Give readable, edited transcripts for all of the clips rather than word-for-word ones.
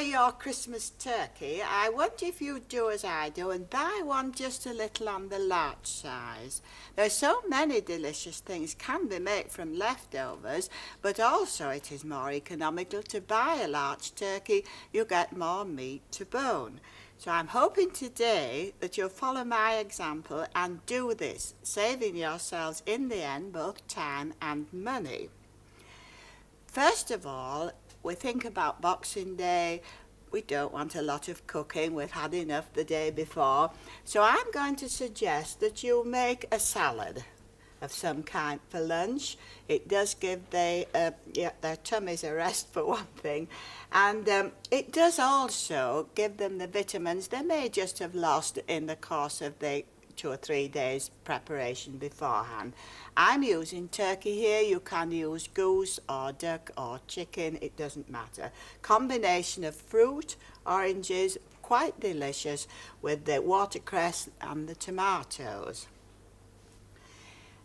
your Christmas turkey, I wonder if you'd do as I do and buy one just a little on the large size. There's so many delicious things can be made from leftovers, but also it is more economical to buy a large turkey. You get more meat to bone. So I'm hoping today that you'll follow my example and do this, saving yourselves in the end both time and money. First of all, we think about Boxing Day. We don't want a lot of cooking. We've had enough the day before. So I'm going to suggest that you make a salad of some kind for lunch. It does give their tummies a rest for one thing. And it does also give them the vitamins they may just have lost in the course of the 2 or 3 days preparation beforehand. I'm using turkey here. You can use goose or duck or chicken, it doesn't matter. Combination of fruit, oranges, quite delicious with the watercress and the tomatoes.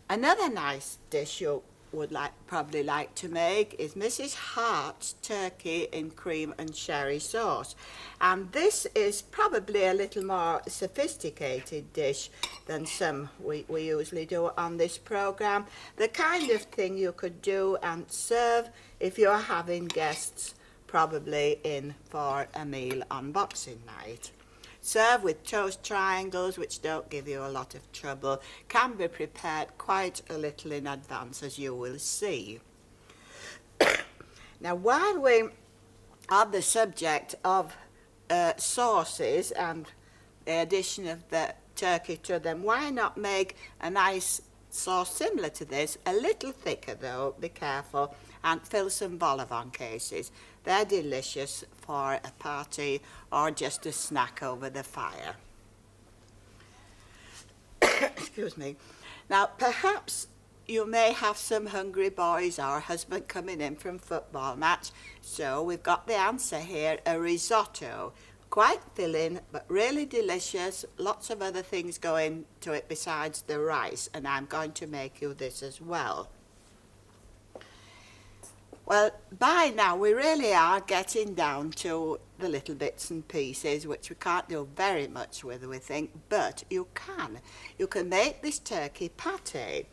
Another nice dish you would probably like to make is Mrs. Hart's turkey in cream and sherry sauce, and this is probably a little more sophisticated dish than some we usually do on this program. The kind of thing you could do and serve if you're having guests probably in for a meal on Boxing night. Serve with toast triangles, which don't give you a lot of trouble, can be prepared quite a little in advance, as you will see. Now, while we're on the subject of sauces and the addition of the turkey to them, why not make a nice sauce similar to this, a little thicker though, be careful, and fill some vol au vent cases. They're delicious for a party or just a snack over the fire. Excuse me. Now, perhaps you may have some hungry boys or husband coming in from football match, so we've got the answer here, a risotto. Quite filling, but really delicious. Lots of other things go into it besides the rice, and I'm going to make you this as well. Well, by now we really are getting down to the little bits and pieces, which we can't do very much with, we think, but you can. You can make this turkey pate,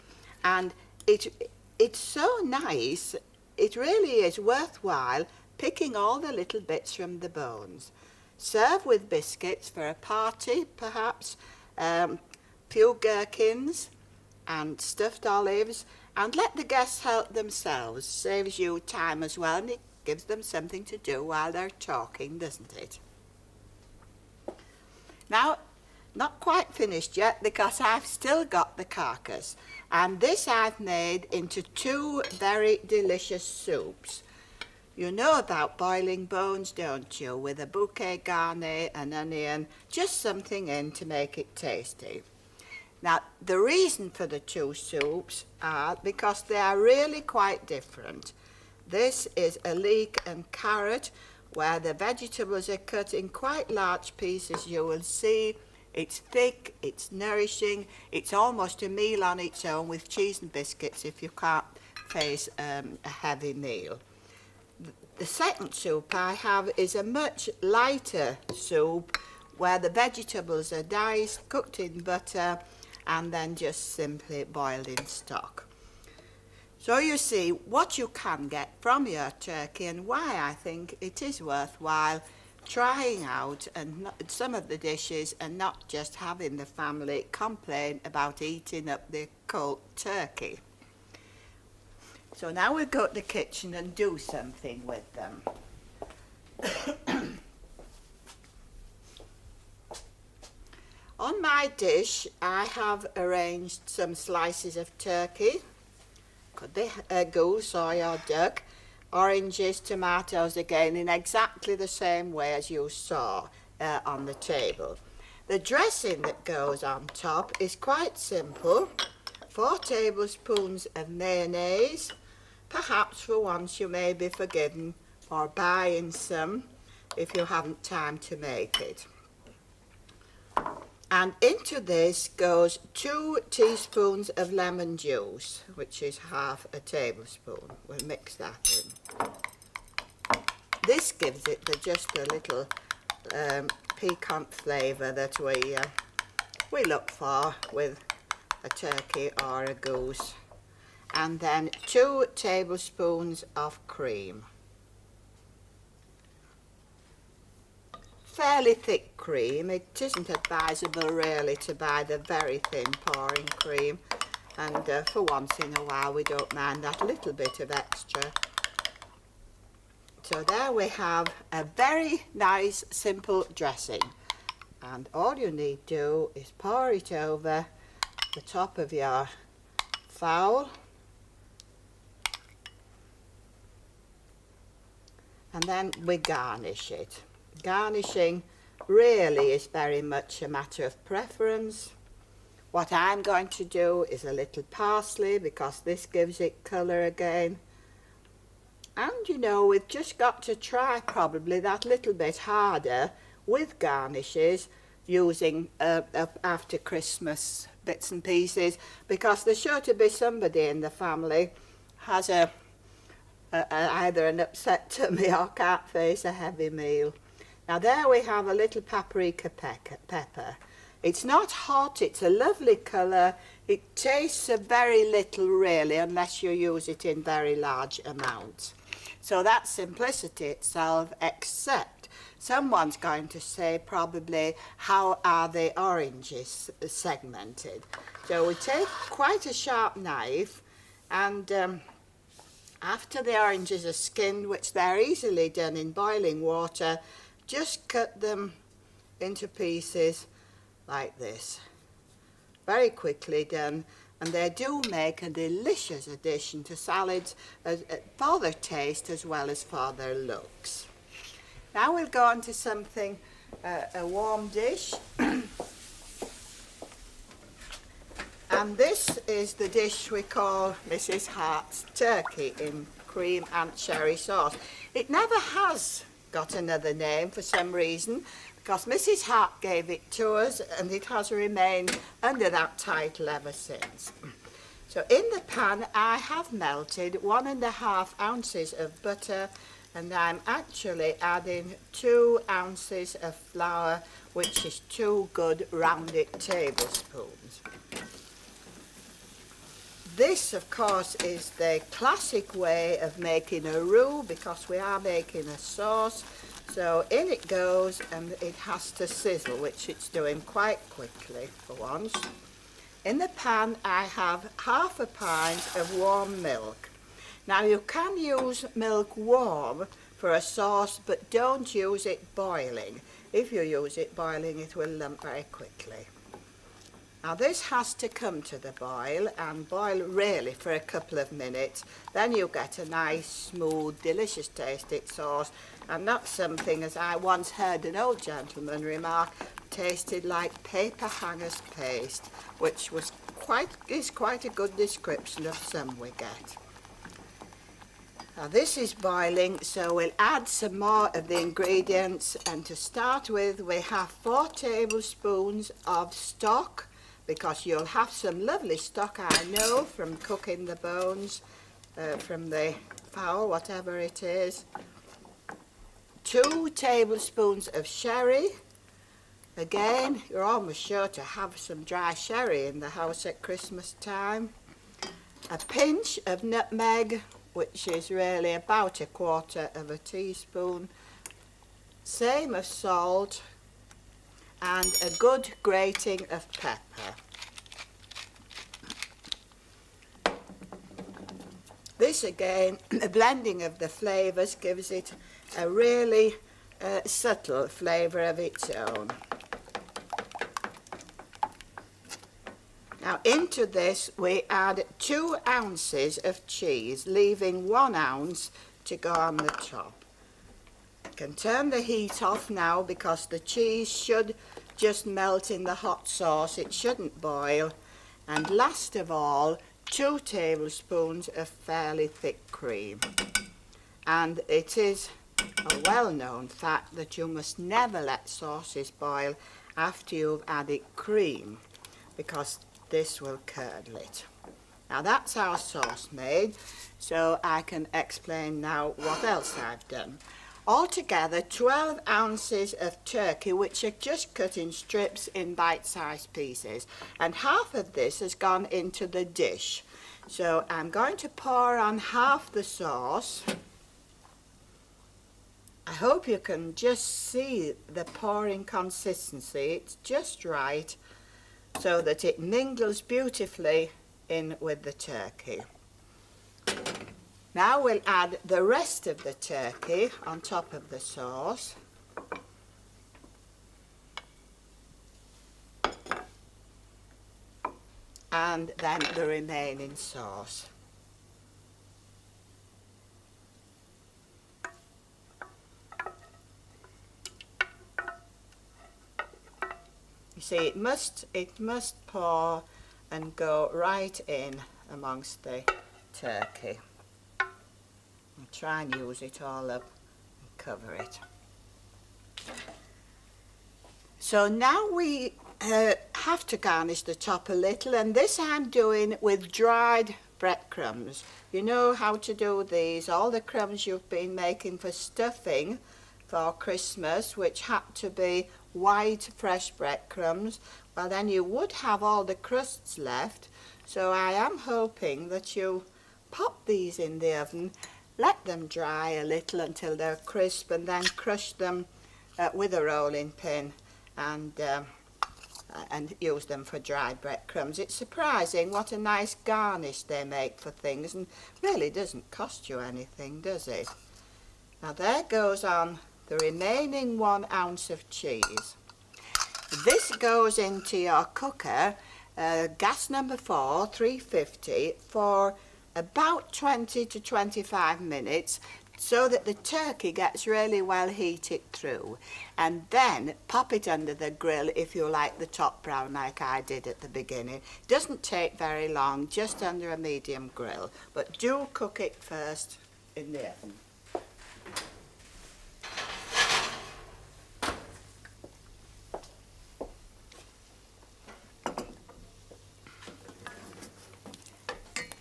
and it's so nice, it really is worthwhile picking all the little bits from the bones. Serve with biscuits for a party, perhaps, few gherkins and stuffed olives, and let the guests help themselves. Saves you time as well, and it gives them something to do while they're talking, doesn't it? Now, not quite finished yet, because I've still got the carcass, and this I've made into 2 very delicious soups. You know about boiling bones, don't you? With a bouquet garni, an onion, just something in to make it tasty. Now, the reason for the 2 soups are because they are really quite different. This is a leek and carrot, where the vegetables are cut in quite large pieces, you will see. It's thick, it's nourishing, it's almost a meal on its own with cheese and biscuits if you can't face a heavy meal. The second soup I have is a much lighter soup, where the vegetables are diced, cooked in butter, and then just simply boiled in stock. So you see what you can get from your turkey, and why I think it is worthwhile trying out some of the dishes and not just having the family complain about eating up the cold turkey. So now we'll go to the kitchen and do something with them. On my dish, I have arranged some slices of turkey, could be a goose or your duck, oranges, tomatoes, again in exactly the same way as you saw on the table. The dressing that goes on top is quite simple. 4 tablespoons of mayonnaise. Perhaps for once you may be forgiven for buying some if you haven't time to make it. And into this goes 2 teaspoons of lemon juice, which is half a tablespoon. We'll mix that in. This gives it just a little piquant flavour that we look for with a turkey or a goose. And then 2 tablespoons of cream. Fairly thick cream. It isn't advisable really to buy the very thin pouring cream, and for once in a while we don't mind that little bit of extra. So there we have a very nice simple dressing, and all you need to do is pour it over the top of your fowl, and then we garnish it. Garnishing really is very much a matter of preference. What I'm going to do is a little parsley, because this gives it colour again. And you know, we've just got to try probably that little bit harder with garnishes, using after Christmas bits and pieces, because there's sure to be somebody in the family has either an upset tummy or can't face a heavy meal. Now there we have a little paprika pepper. It's not hot, it's a lovely colour. It tastes of very little really, unless you use it in very large amounts. So that's simplicity itself, except someone's going to say probably, how are the oranges segmented? So we take quite a sharp knife, and after the oranges are skinned, which they're easily done in boiling water, just cut them into pieces like this. Very quickly done, and they do make a delicious addition to salads for their taste as well as for their looks. Now we'll go on to something, a warm dish. And this is the dish we call Mrs. Hart's turkey in cream and cherry sauce. It never has got another name for some reason, because Mrs. Hart gave it to us, and it has remained under that title ever since. So in the pan I have melted 1½ ounces of butter, and I'm actually adding 2 ounces of flour, which is 2 good rounded tablespoons. This, of course, is the classic way of making a roux, because we are making a sauce. So in it goes, and it has to sizzle, which it's doing quite quickly for once. In the pan I have ½ a pint of warm milk. Now you can use milk warm for a sauce, but don't use it boiling. If you use it boiling, it will lump very quickly. Now this has to come to the boil, and boil really for a couple of minutes. Then you get a nice, smooth, delicious tasting sauce. And that's something, as I once heard an old gentleman remark, tasted like paper hanger's paste, which is quite a good description of some we get. Now this is boiling, so we'll add some more of the ingredients, and to start with we have 4 tablespoons of stock, because you'll have some lovely stock, I know, from cooking the bones, from the fowl, whatever it is. 2 tablespoons of sherry. Again, you're almost sure to have some dry sherry in the house at Christmas time. A pinch of nutmeg, which is really about 1/4 teaspoon. Same of salt, and a good grating of pepper. This again, the blending of the flavours gives it a really subtle flavour of its own. Now into this we add 2 ounces of cheese, leaving 1 ounce to go on the top. Can turn the heat off now, because the cheese should just melt in the hot sauce, it shouldn't boil. And last of all, 2 tablespoons of fairly thick cream. And it is a well-known fact that you must never let sauces boil after you've added cream, because this will curdle it. Now that's our sauce made, so I can explain now what else I've done. Altogether 12 ounces of turkey, which are just cut in strips in bite-sized pieces, and half of this has gone into the dish. So I'm going to pour on half the sauce. I hope you can just see the pouring consistency. It's just right so that it mingles beautifully in with the turkey. Now we'll add the rest of the turkey on top of the sauce. And then the remaining sauce. You see, it must pour and go right in amongst the turkey. I'll try and use it all up and cover it. So now we have to garnish the top a little, and this I'm doing with dried breadcrumbs. You know how to do these, all the crumbs you've been making for stuffing for Christmas, which had to be white fresh breadcrumbs. Well, then you would have all the crusts left, so I am hoping that you pop these in the oven, let them dry a little until they're crisp, and then crush them with a rolling pin and use them for dried breadcrumbs. It's surprising what a nice garnish they make for things, and really doesn't cost you anything, does it? Now there goes on the remaining 1 ounce of cheese. This goes into your cooker, gas number 4, 350, for about 20 to 25 minutes, so that the turkey gets really well heated through, and then pop it under the grill if you like the top brown like I did at the beginning. Doesn't take very long, just under a medium grill, but do cook it first in the oven.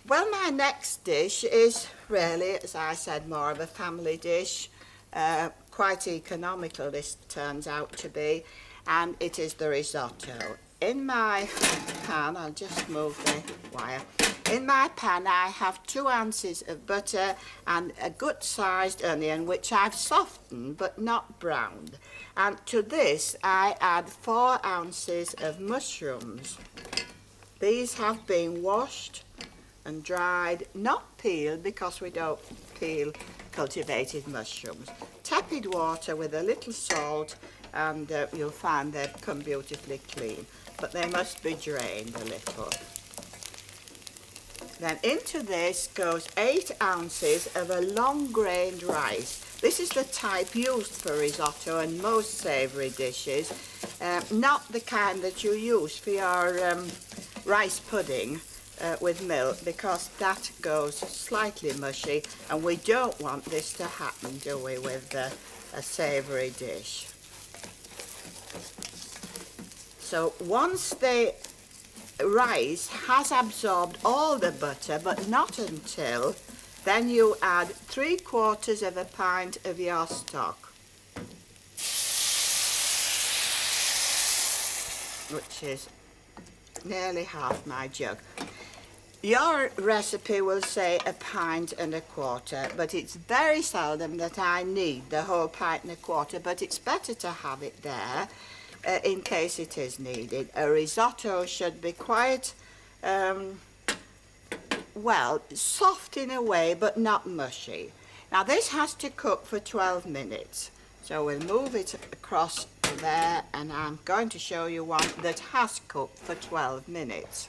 Well, my next dish is really, as I said, more of a family dish. Quite economical this turns out to be, and it is the risotto. In my pan, I'll just move the wire. In my pan I have 2 ounces of butter and a good sized onion, which I've softened but not browned. And to this I add 4 ounces of mushrooms. These have been washed and dried, not peeled, because we don't peel cultivated mushrooms. Tepid water with a little salt, and you'll find they've come beautifully clean, but they must be drained a little. Then into this goes 8 ounces of a long-grained rice. This is the type used for risotto and most savoury dishes, not the kind that you use for your rice pudding with milk, because that goes slightly mushy, and we don't want this to happen, do we, with a savoury dish. So once the rice has absorbed all the butter, but not until, then you add 3/4 of a pint of your stock, which is nearly half my jug. Your recipe will say 1.25 pints, but it's very seldom that I need the whole 1.25 pints, but it's better to have it there in case it is needed. A risotto should be quite, well, soft in a way, but not mushy. Now this has to cook for 12 minutes, so we'll move it across there, and I'm going to show you one that has cooked for 12 minutes.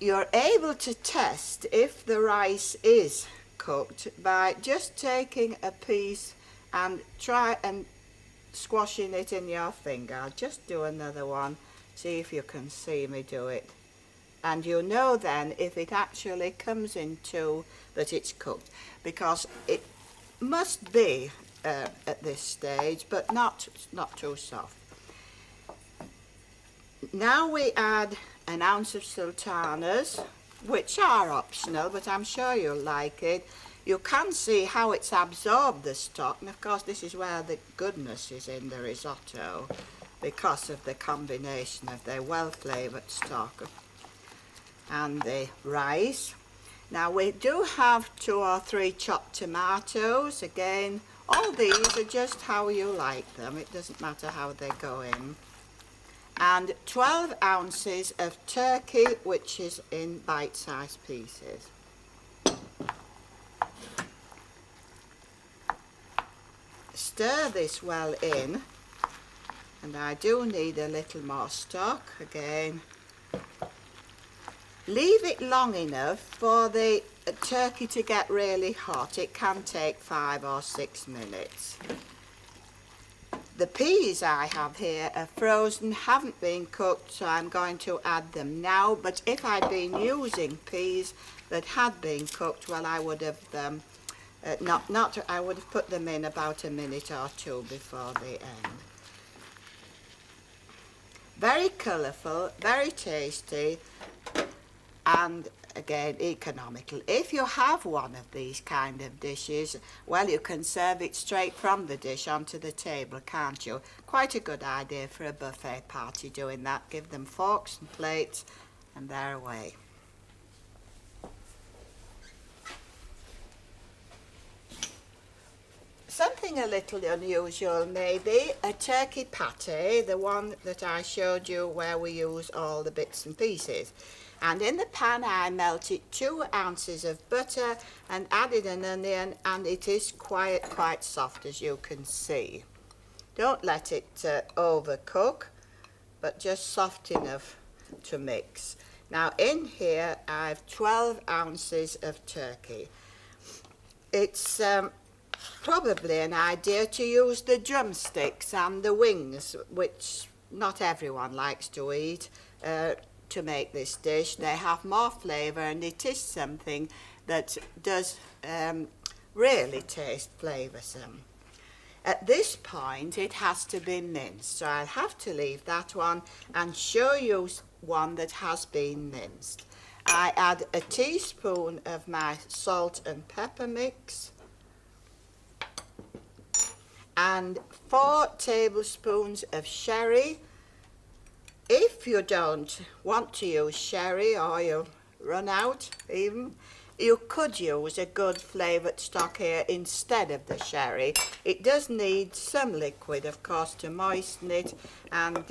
You're able to test if the rice is cooked by just taking a piece and try and squashing it in your finger. I'll just do another one, see if you can see me do it, and you know then if it actually comes into that it's cooked, because it must be at this stage, but not too soft. Now we add 1 ounce of sultanas, which are optional, but I'm sure you'll like it. You can see how it's absorbed the stock, and of course this is where the goodness is in the risotto, because of the combination of the well flavoured stock and the rice. Now we do have 2 or 3 chopped tomatoes. Again, all these are just how you like them, it doesn't matter how they go in. And 12 ounces of turkey, which is in bite-sized pieces. Stir this well in, and I do need a little more stock again. Leave it long enough for the turkey to get really hot. It can take 5 or 6 minutes. The peas I have here are frozen, haven't been cooked, so I'm going to add them now. But if I'd been using peas that had been cooked, well, I would have I would have put them in about a minute or 2 before the end. Very colourful, very tasty, and again economical. If you have one of these kind of dishes, well, you can serve it straight from the dish onto the table, can't you? Quite a good idea for a buffet party doing that. Give them forks and plates and they're away. Something a little unusual maybe, a turkey pate, the one that I showed you where we use all the bits and pieces. And in the pan I melted 2 ounces of butter and added an onion, and it is quite soft, as you can see. Don't let it overcook, but just soft enough to mix. Now in here I've 12 ounces of turkey. It's probably an idea to use the drumsticks and the wings, which not everyone likes to eat, to make this dish. They have more flavour, and it is something that does really taste flavoursome. At this point it has to be minced, so I'll have to leave that one and show you one that has been minced. I add a teaspoon of my salt and pepper mix and 4 tablespoons of sherry. If you don't want to use sherry, or you run out even, you could use a good flavoured stock here instead of the sherry. It does need some liquid, of course, to moisten it, and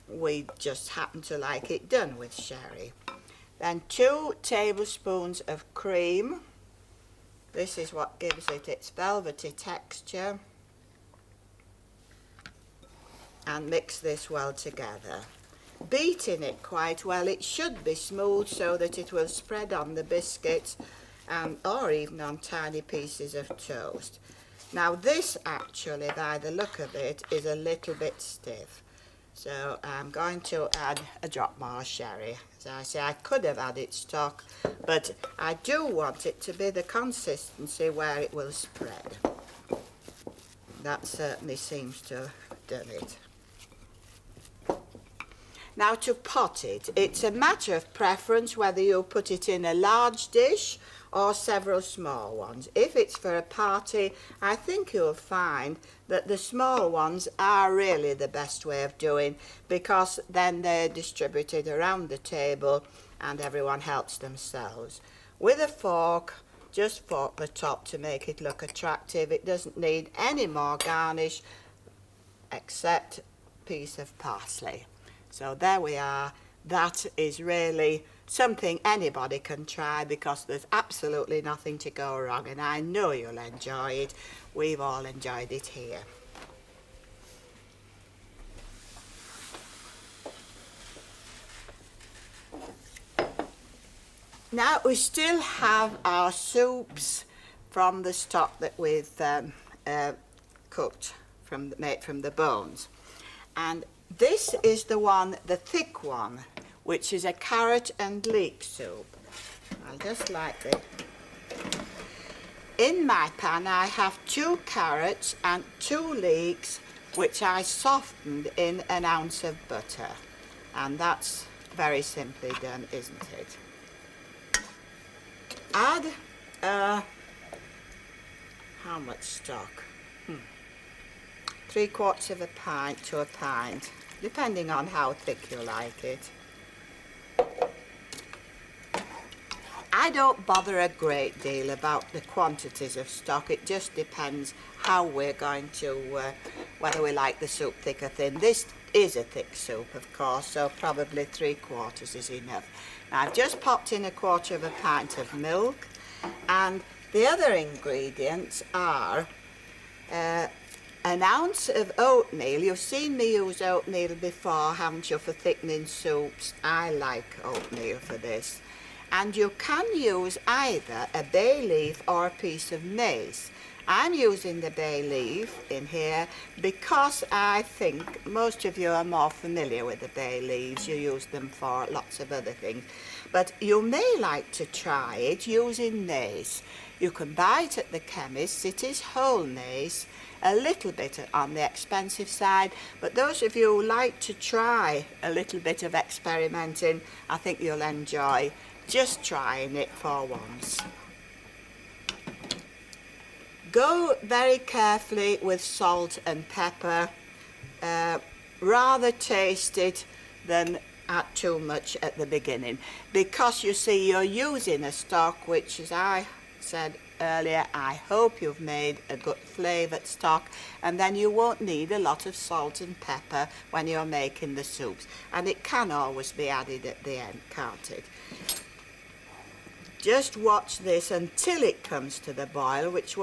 we just happen to like it done with sherry. Then 2 tablespoons of cream. This is what gives it its velvety texture. And mix this well together. Beating it quite well, it should be smooth so that it will spread on the biscuits or even on tiny pieces of toast. Now this actually, by the look of it, is a little bit stiff, so I'm going to add a drop more sherry. As I say, I could have added stock, but I do want it to be the consistency where it will spread. That certainly seems to have done it. Now to pot it, it's a matter of preference whether you put it in a large dish or several small ones. If it's for a party, I think you'll find that the small ones are really the best way of doing, because then they're distributed around the table and everyone helps themselves. With a fork, just fork the top to make it look attractive. It doesn't need any more garnish except a piece of parsley. So there we are. That is really something anybody can try, because there's absolutely nothing to go wrong, and I know you'll enjoy it. We've all enjoyed it here. Now we still have our soups from the stock that we've cooked, made from the bones. And this is the one, the thick one, which is a carrot and leek soup. I'll just like it. In my pan I have 2 carrots and 2 leeks, which I softened in an ounce of butter. And that's very simply done, isn't it? Add how much stock? 3/4 of a pint to a pint, depending on how thick you like it. I don't bother a great deal about the quantities of stock. It just depends how we're going to, whether we like the soup thick or thin. This is a thick soup, of course, so probably 3/4 is enough. Now, I've just popped in 1/4 of a pint of milk, and the other ingredients are an ounce of oatmeal. You've seen me use oatmeal before, haven't you, for thickening soups? I like oatmeal for this. And you can use either a bay leaf or a piece of mace. I'm using the bay leaf in here because I think most of you are more familiar with the bay leaves. You use them for lots of other things. But you may like to try it using mace. You can buy it at the chemist. It is whole mace, a little bit on the expensive side, but those of you who like to try a little bit of experimenting, I think you'll enjoy just trying it for once. Go very carefully with salt and pepper. Rather taste it than add too much at the beginning, because you see you're using a stock which, as I said earlier, I hope you've made a good flavoured stock, and then you won't need a lot of salt and pepper when you're making the soups, and it can always be added at the end, can't it? Just watch this until it comes to the boil, which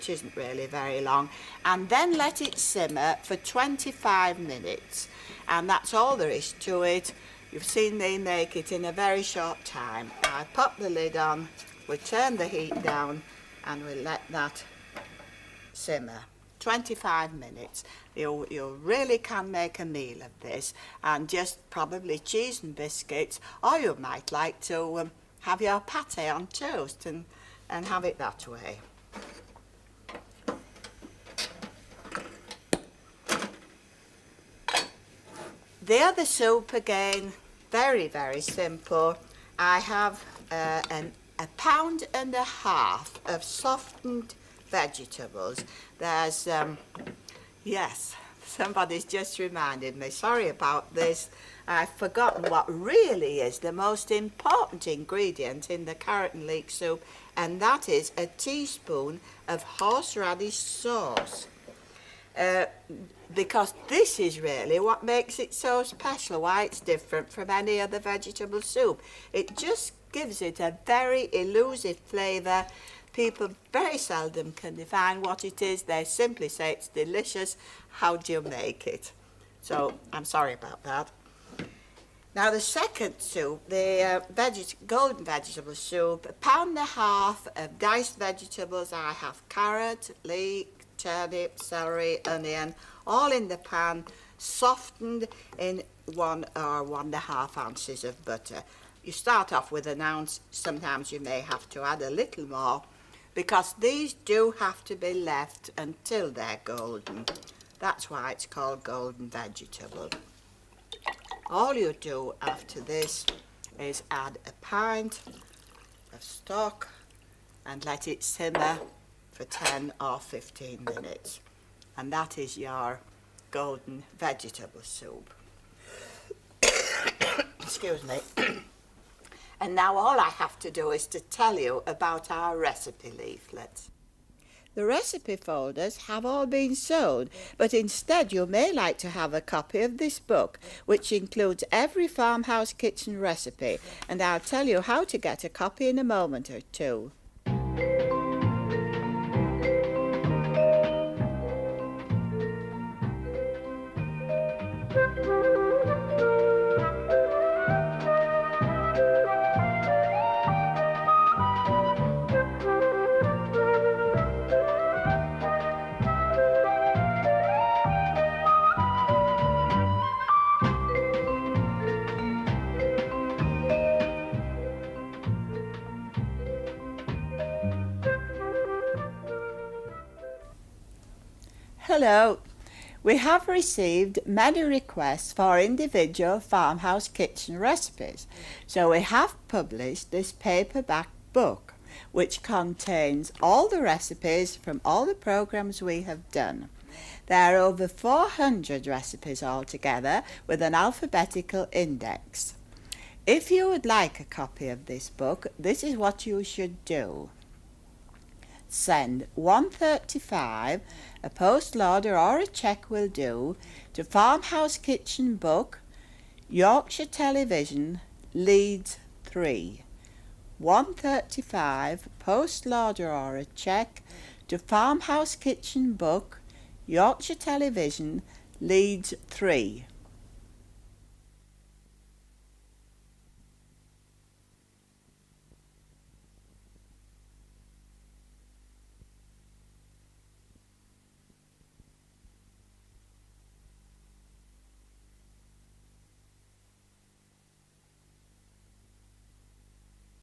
isn't really very long, and then let it simmer for 25 minutes. And that's all there is to it. You've seen me make it in a very short time. I pop the lid on, we turn the heat down, and we let that simmer. 25 minutes. You really can make a meal of this, and just probably cheese and biscuits, or you might like to have your pate on toast and have it that way. The other soup, again, very, very simple. I have 1.5 pounds of softened vegetables. There's, yes, somebody's just reminded me, sorry about this. I've forgotten what really is the most important ingredient in the carrot and leek soup, and that is a teaspoon of horseradish sauce. Because this is really what makes it so special, why it's different from any other vegetable soup. It just gives it a very elusive flavour. People very seldom can define what it is. They simply say it's delicious. How do you make it? So I'm sorry about that. Now the second soup, the golden vegetable soup, 1.5 pounds of diced vegetables. I have carrot, leek, turnip, celery, onion, all in the pan, softened in 1 or 1.5 ounces of butter. You start off with 1 ounce. Sometimes you may have to add a little more, because these do have to be left until they're golden. That's why it's called golden vegetable. All you do after this is add 1 pint of stock and let it simmer for 10 or 15 minutes. And that is your golden vegetable soup. Excuse me. And now all I have to do is to tell you about our recipe leaflets. The recipe folders have all been sold, but instead you may like to have a copy of this book, which includes every farmhouse kitchen recipe, and I'll tell you how to get a copy in a moment or two. Hello. We have received many requests for individual farmhouse kitchen recipes, so we have published this paperback book. which contains all the recipes from all the programmes we have done. There are over 400 recipes altogether with an alphabetical index. If you would like a copy of this book, this is what you should do. Send 135, a postal order or a cheque will do, to Farmhouse Kitchen Book, Yorkshire Television, Leeds 3. 135, postal order or a cheque, to Farmhouse Kitchen Book, Yorkshire Television, Leeds 3.